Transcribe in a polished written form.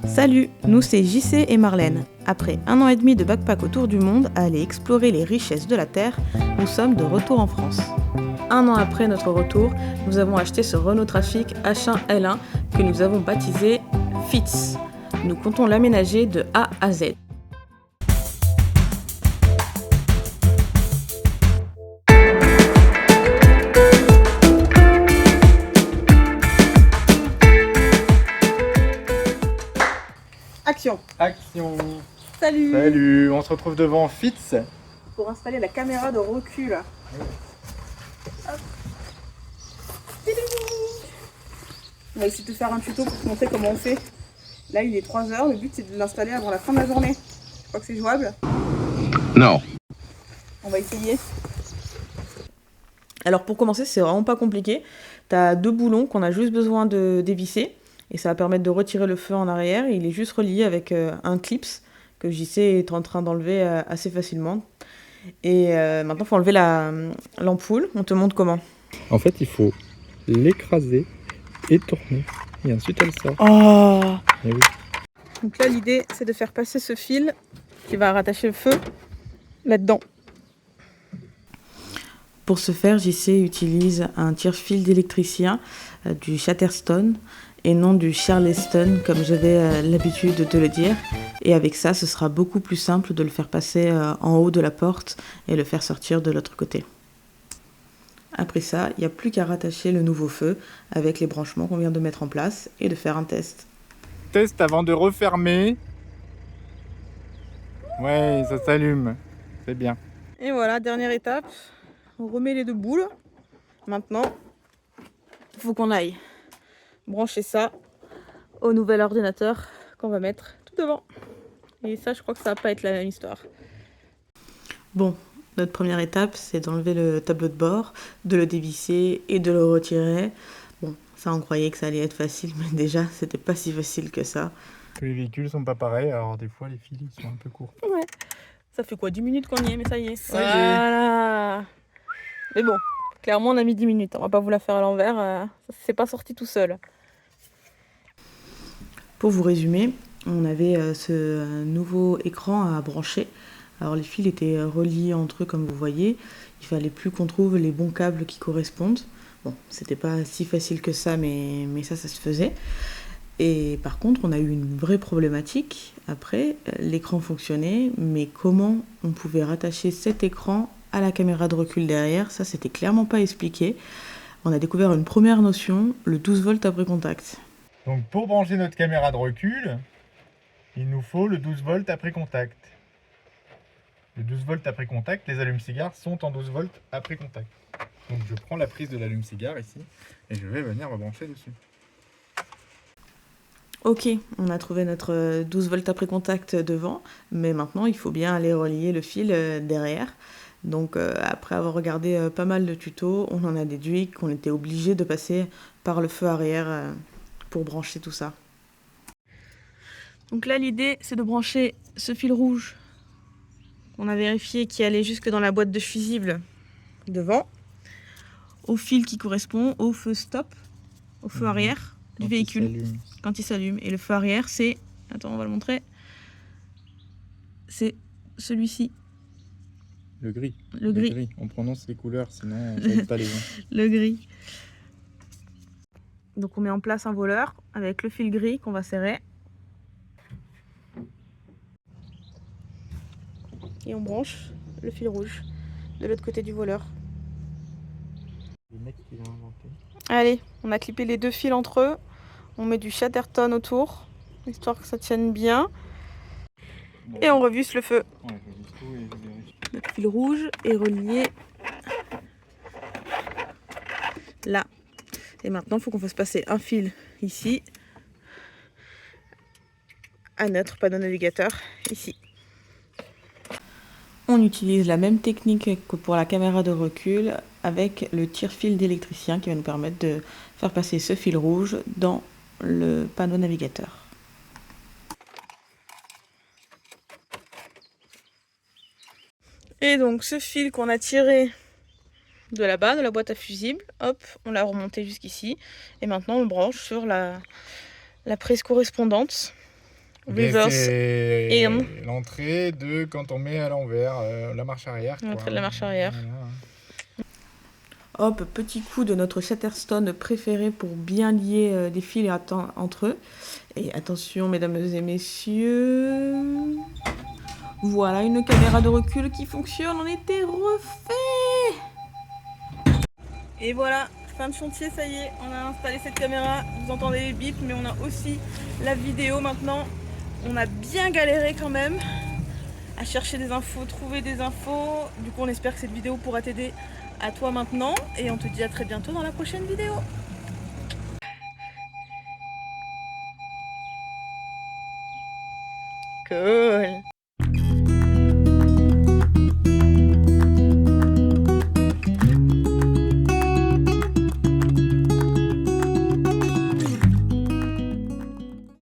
Salut, nous c'est JC et Marlène. Après 1 an et demi de backpack autour du monde à aller explorer les richesses de la Terre, nous sommes de retour en France. 1 an après notre retour, nous avons acheté ce Renault Trafic H1 L1 que nous avons baptisé Fitz. Nous comptons l'aménager de A à Z. Action. Salut. Salut, on se retrouve devant Fitz. Pour installer la caméra de recul. Hop. On va essayer de faire un tuto pour te montrer comment on fait. Là il est 3h, le but c'est de l'installer avant la fin de la journée. Tu crois que c'est jouable? Non. On va essayer. Alors pour commencer, c'est vraiment pas compliqué. Tu as 2 boulons qu'on a juste besoin de dévisser. Et ça va permettre de retirer le feu en arrière. Et il est juste relié avec un clips que JC est en train d'enlever assez facilement. Et maintenant, il faut enlever l'ampoule. On te montre comment. En fait, il faut l'écraser et tourner. Et ensuite, elle sort. Oh. Et oui. Donc là, l'idée, c'est de faire passer ce fil qui va rattacher le feu là-dedans. Pour ce faire, JC utilise un tire-fil d'électricien du Chatterstone et non du Charleston, comme j'avais l'habitude de te le dire. Et avec ça, ce sera beaucoup plus simple de le faire passer en haut de la porte et le faire sortir de l'autre côté. Après ça, il n'y a plus qu'à rattacher le nouveau feu avec les branchements qu'on vient de mettre en place et de faire un test. Test avant de refermer. Ouais, ça s'allume. C'est bien. Et voilà, dernière étape. On remet les 2 boules. Maintenant, il faut qu'on aille brancher ça au nouvel ordinateur qu'on va mettre tout devant. Et ça, je crois que ça va pas être la même histoire. Bon, notre première étape, c'est d'enlever le tableau de bord, de le dévisser et de le retirer. Bon, ça, on croyait que ça allait être facile, mais déjà, c'était pas si facile que ça. Les véhicules sont pas pareils, alors des fois, les fils ils sont un peu courts. Ouais. Ça fait quoi, 10 minutes qu'on y est, mais ça y est. Ça y est. Voilà. Mais bon, clairement, on a mis 10 minutes. On va pas vous la faire à l'envers. C'est pas sorti tout seul. Pour vous résumer, on avait ce nouveau écran à brancher. Alors les fils étaient reliés entre eux comme vous voyez. Il fallait plus qu'on trouve les bons câbles qui correspondent. Bon, c'était pas si facile que ça, mais ça se faisait. Et par contre, on a eu une vraie problématique. Après, l'écran fonctionnait, mais comment on pouvait rattacher cet écran à la caméra de recul derrière, ça c'était clairement pas expliqué. On a découvert une première notion, le 12 volts après contact. Donc pour brancher notre caméra de recul, il nous faut le 12 volts après contact. Le 12 volts après contact, les allumes-cigares sont en 12 volts après contact. Donc je prends la prise de l'allume-cigare ici et je vais venir me brancher dessus. Ok, on a trouvé notre 12 volts après contact devant, mais maintenant il faut bien aller relier le fil derrière. Donc après avoir regardé pas mal de tutos, on en a déduit qu'on était obligé de passer par le feu arrière pour brancher tout ça. Donc là l'idée c'est de brancher ce fil rouge qu'on a vérifié qui allait jusque dans la boîte de fusible devant, au fil qui correspond au feu stop, au feu arrière du véhicule quand il s'allume. Et le feu arrière c'est, attends on va le montrer, c'est celui-ci. Le gris. Le gris. On prononce les couleurs, sinon on ne pas les gens. Le gris. Donc on met en place un voleur avec le fil gris qu'on va serrer. Et on branche le fil rouge de l'autre côté du voleur. Les mecs qui l'ont inventé. Allez, on a clippé les 2 fils entre eux. On met du Chatterton autour, histoire que ça tienne bien. Bon. Et on revisse le feu. Ouais, je revisse tout et je vérifie. Notre fil rouge est relié là. Et maintenant, il faut qu'on fasse passer un fil ici à notre panneau navigateur ici. On utilise la même technique que pour la caméra de recul avec le tire-fil d'électricien qui va nous permettre de faire passer ce fil rouge dans le panneau navigateur. Et donc ce fil qu'on a tiré de là-bas, de la boîte à fusibles, hop, on l'a remonté jusqu'ici. Et maintenant on le branche sur la prise correspondante Reverse c'est in. l'entrée de quand on met à l'envers la marche arrière. L'entrée de la marche arrière. Voilà. Hop, petit coup de notre Chatterstone préféré pour bien lier les fils entre eux. Et attention, mesdames et messieurs. Voilà une caméra de recul qui fonctionne. On était refait. Et voilà, fin de chantier, ça y est. On a installé cette caméra. Vous entendez les bips, mais on a aussi la vidéo maintenant. On a bien galéré quand même à chercher des infos, trouver des infos. Du coup, on espère que cette vidéo pourra t'aider à toi maintenant. Et on te dit à très bientôt dans la prochaine vidéo. Cool.